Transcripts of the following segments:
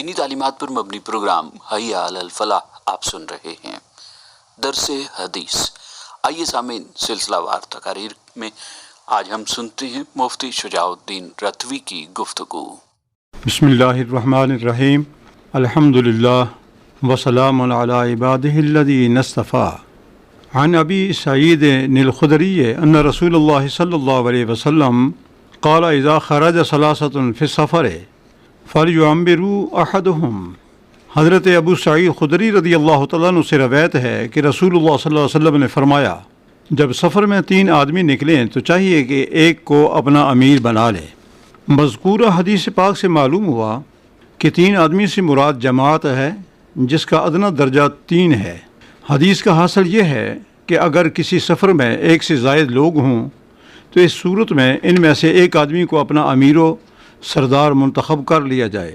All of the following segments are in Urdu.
دینی تعلیمات پر مبنی پروگرام حیا علی الفلاح آپ سن رہے ہیں۔ درس حدیث۔ آئیے سامعین، سلسلہ وار تقاریر میں آج ہم سنتے ہیں مفتی شجاع الدین رتوی کی گفتگو۔ بسم اللہ الرحمن الرحیم، الحمدللہ وسلام علی عبادہ الذین اصطفیٰ۔ عن ابی سعید الخدری ان رسول اللہ صلی اللہ علیہ وسلم قال اذا خرج ثلاثۃ فی السفر فلیعمروا احدهم۔ حضرت ابو سعید خدری رضی اللہ تعالیٰ عنہ سے روایت ہے کہ رسول اللہ صلی اللہ علیہ وسلم نے فرمایا، جب سفر میں 3 آدمی نکلیں تو چاہیے کہ ایک کو اپنا امیر بنا لے۔ مذکورہ حدیث پاک سے معلوم ہوا کہ 3 آدمی سے مراد جماعت ہے جس کا ادنیٰ درجہ 3 ہے۔ حدیث کا حاصل یہ ہے کہ اگر کسی سفر میں 1 سے زائد لوگ ہوں تو اس صورت میں ان میں سے ایک آدمی کو اپنا امیر و سردار منتخب کر لیا جائے۔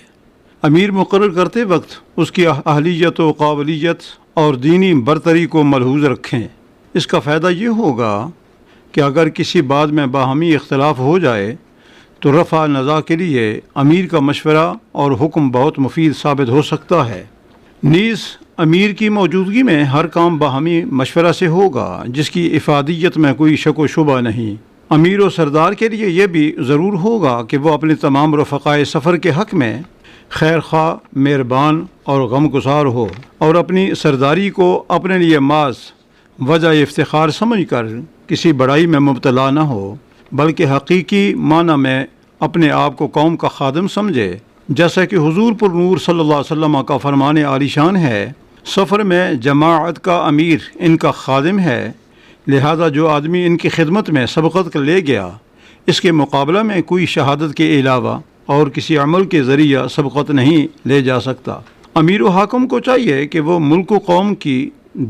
امیر مقرر کرتے وقت اس کی اہلیت و قابلیت اور دینی برتری کو ملحوظ رکھیں۔ اس کا فائدہ یہ ہوگا کہ اگر کسی بات میں باہمی اختلاف ہو جائے تو رفع نزاع کے لیے امیر کا مشورہ اور حکم بہت مفید ثابت ہو سکتا ہے۔ نیز امیر کی موجودگی میں ہر کام باہمی مشورہ سے ہوگا جس کی افادیت میں کوئی شک و شبہ نہیں۔ امیر و سردار کے لیے یہ بھی ضرور ہوگا کہ وہ اپنے تمام رفقائے سفر کے حق میں خیر خواہ، مہربان اور غمگسار ہو، اور اپنی سرداری کو اپنے لیے محض وجہ افتخار سمجھ کر کسی بڑائی میں مبتلا نہ ہو، بلکہ حقیقی معنی میں اپنے آپ کو قوم کا خادم سمجھے، جیسا کہ حضور پر نور صلی اللہ علیہ وسلم کا فرمان عالی شان ہے، سفر میں جماعت کا امیر ان کا خادم ہے، لہذا جو آدمی ان کی خدمت میں سبقت لے گیا اس کے مقابلہ میں کوئی شہادت کے علاوہ اور کسی عمل کے ذریعہ سبقت نہیں لے جا سکتا۔ امیر و حاکم کو چاہیے کہ وہ ملک و قوم کی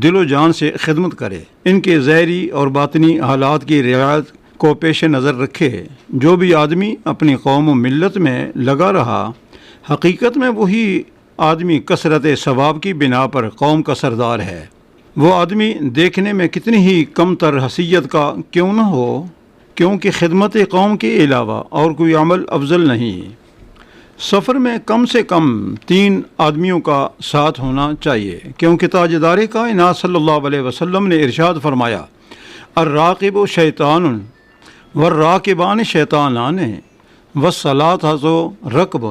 دل و جان سے خدمت کرے، ان کے ظاہری اور باطنی حالات کی رعایت کو پیش نظر رکھے۔ جو بھی آدمی اپنی قوم و ملت میں لگا رہا، حقیقت میں وہی آدمی کثرت ثواب کی بنا پر قوم کا سردار ہے۔ وہ آدمی دیکھنے میں کتنی ہی کم تر حیثیت کا کیوں نہ ہو، کیونکہ خدمت قوم کے علاوہ اور کوئی عمل افضل نہیں۔ سفر میں کم سے کم 3 آدمیوں کا ساتھ ہونا چاہیے، کیونکہ تاجدار کائنات صلی اللہ علیہ وسلم نے ارشاد فرمایا، الراقب شیطان والراکبان شیطانان والثلاثۃ رکب۔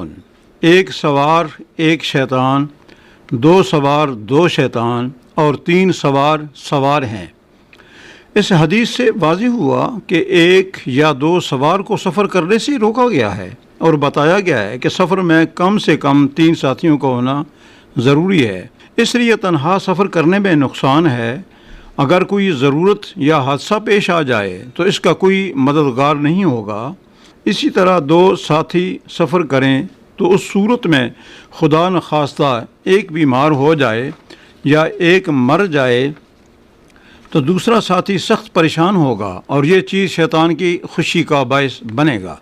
ایک سوار ایک شیطان، 2 سوار 2 شیطان، اور 3 سوار ہیں۔ اس حدیث سے واضح ہوا کہ 1 یا 2 سوار کو سفر کرنے سے روکا گیا ہے اور بتایا گیا ہے کہ سفر میں کم سے کم 3 ساتھیوں کا ہونا ضروری ہے۔ اس لیے تنہا سفر کرنے میں نقصان ہے۔ اگر کوئی ضرورت یا حادثہ پیش آ جائے تو اس کا کوئی مددگار نہیں ہوگا۔ اسی طرح 2 ساتھی سفر کریں تو اس صورت میں خدا نخواستہ ایک بیمار ہو جائے یا ایک مر جائے تو دوسرا ساتھی سخت پریشان ہوگا اور یہ چیز شیطان کی خوشی کا باعث بنے گا۔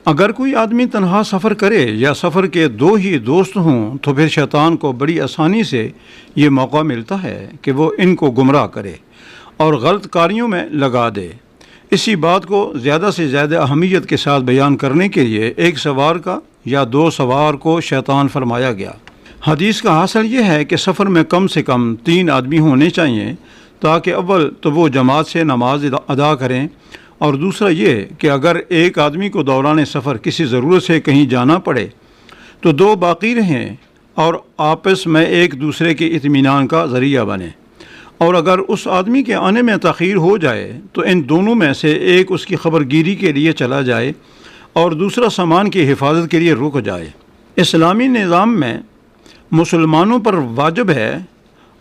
اگر کوئی آدمی تنہا سفر کرے یا سفر کے 2 ہی دوست ہوں تو پھر شیطان کو بڑی آسانی سے یہ موقع ملتا ہے کہ وہ ان کو گمراہ کرے اور غلط کاریوں میں لگا دے۔ اسی بات کو زیادہ سے زیادہ اہمیت کے ساتھ بیان کرنے کے لیے 1 سوار کا یا 2 سوار کو شیطان فرمایا گیا۔ حدیث کا حاصل یہ ہے کہ سفر میں کم سے کم 3 آدمی ہونے چاہیے، تاکہ اول تو وہ جماعت سے نماز ادا کریں، اور دوسرا یہ کہ اگر ایک آدمی کو دوران سفر کسی ضرورت سے کہیں جانا پڑے تو 2 باقی رہیں اور آپس میں ایک دوسرے کے اطمینان کا ذریعہ بنیں، اور اگر اس آدمی کے آنے میں تاخیر ہو جائے تو ان دونوں میں سے ایک اس کی خبر گیری کے لیے چلا جائے اور دوسرا سامان کی حفاظت کے لیے رک جائے۔ اسلامی نظام میں مسلمانوں پر واجب ہے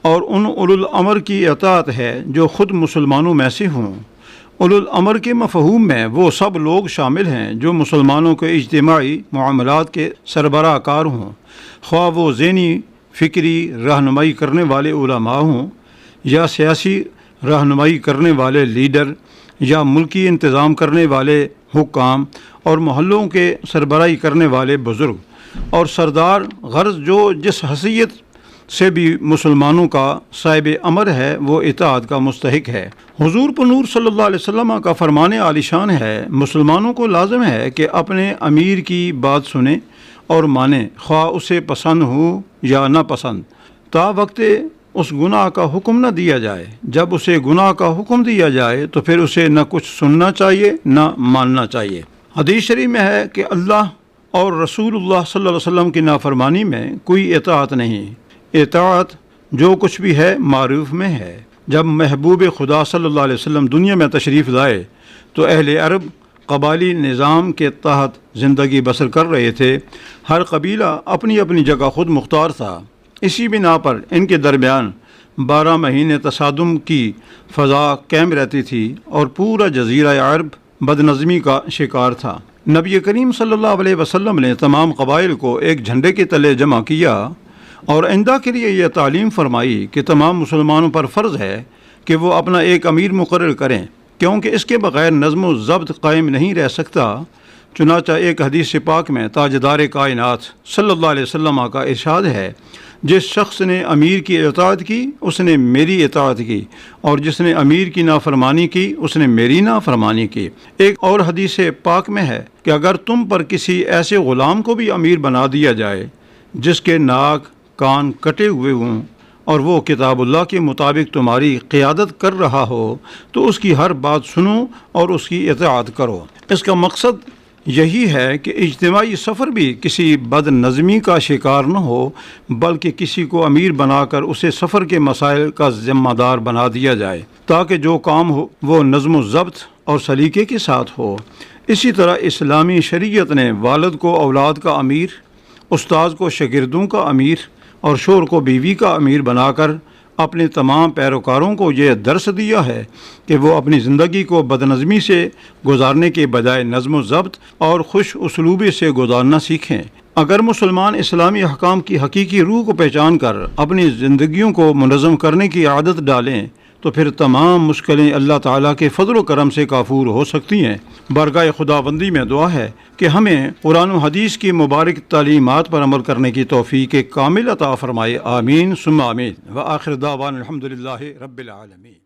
اور ان اولو الامر کی اطاعت ہے جو خود مسلمانوں میں سے ہوں۔ اولو الامر کے مفہوم میں وہ سب لوگ شامل ہیں جو مسلمانوں کے اجتماعی معاملات کے سربراہ کار ہوں، خواہ وہ ذہنی فکری رہنمائی کرنے والے علماء ہوں یا سیاسی رہنمائی کرنے والے لیڈر یا ملکی انتظام کرنے والے حکام اور محلوں کے سربراہی کرنے والے بزرگ اور سردار، غرض جو جس حیثیت سے بھی مسلمانوں کا صاحب امر ہے وہ اطاعت کا مستحق ہے۔ حضور پر نور صلی اللہ علیہ وسلم کا فرمان عالی شان ہے، مسلمانوں کو لازم ہے کہ اپنے امیر کی بات سنیں اور مانے، خواہ اسے پسند ہو یا نہ پسند، تا وقت اس گناہ کا حکم نہ دیا جائے۔ جب اسے گناہ کا حکم دیا جائے تو پھر اسے نہ کچھ سننا چاہیے نہ ماننا چاہیے۔ حدیث شریف میں ہے کہ اللہ اور رسول اللہ صلی اللہ علیہ وسلم کی نافرمانی میں کوئی اطاعت نہیں، اطاعت جو کچھ بھی ہے معروف میں ہے۔ جب محبوب خدا صلی اللہ علیہ وسلم دنیا میں تشریف لائے تو اہل عرب قبائلی نظام کے تحت زندگی بسر کر رہے تھے۔ ہر قبیلہ اپنی اپنی جگہ خود مختار تھا۔ اسی بنا پر ان کے درمیان 12 مہینے تصادم کی فضا قائم رہتی تھی اور پورا جزیرہ عرب بدنظمی کا شکار تھا۔ نبی کریم صلی اللہ علیہ وسلم نے تمام قبائل کو ایک جھنڈے کے تلے جمع کیا اور آئندہ کے لیے یہ تعلیم فرمائی کہ تمام مسلمانوں پر فرض ہے کہ وہ اپنا ایک امیر مقرر کریں، کیونکہ اس کے بغیر نظم و ضبط قائم نہیں رہ سکتا۔ چنانچہ ایک حدیث پاک میں تاجدار کائنات صلی اللہ علیہ وسلم کا ارشاد ہے، جس شخص نے امیر کی اطاعت کی اس نے میری اطاعت کی، اور جس نے امیر کی نافرمانی کی اس نے میری نافرمانی کی۔ ایک اور حدیث پاک میں ہے کہ اگر تم پر کسی ایسے غلام کو بھی امیر بنا دیا جائے جس کے ناک کان کٹے ہوئے ہوں اور وہ کتاب اللہ کے مطابق تمہاری قیادت کر رہا ہو تو اس کی ہر بات سنو اور اس کی اطاعت کرو۔ اس کا مقصد یہی ہے کہ اجتماعی سفر بھی کسی بد نظمی کا شکار نہ ہو، بلکہ کسی کو امیر بنا کر اسے سفر کے مسائل کا ذمہ دار بنا دیا جائے تاکہ جو کام ہو وہ نظم و ضبط اور سلیقے کے ساتھ ہو۔ اسی طرح اسلامی شریعت نے والد کو اولاد کا امیر، استاذ کو شاگردوں کا امیر اور شوہر کو بیوی کا امیر بنا کر اپنے تمام پیروکاروں کو یہ درس دیا ہے کہ وہ اپنی زندگی کو بدنظمی سے گزارنے کے بجائے نظم و ضبط اور خوش اسلوبی سے گزارنا سیکھیں۔ اگر مسلمان اسلامی احکام کی حقیقی روح کو پہچان کر اپنی زندگیوں کو منظم کرنے کی عادت ڈالیں تو پھر تمام مشکلیں اللہ تعالیٰ کے فضل و کرم سے کافور ہو سکتی ہیں۔ بارگاہ خداوندی میں دعا ہے کہ ہمیں قرآن و حدیث کی مبارک تعلیمات پر عمل کرنے کی توفیق کامل عطا فرمائے۔ آمین ثم آمین۔ وآخر دعوانا الحمدللہ رب العالمین۔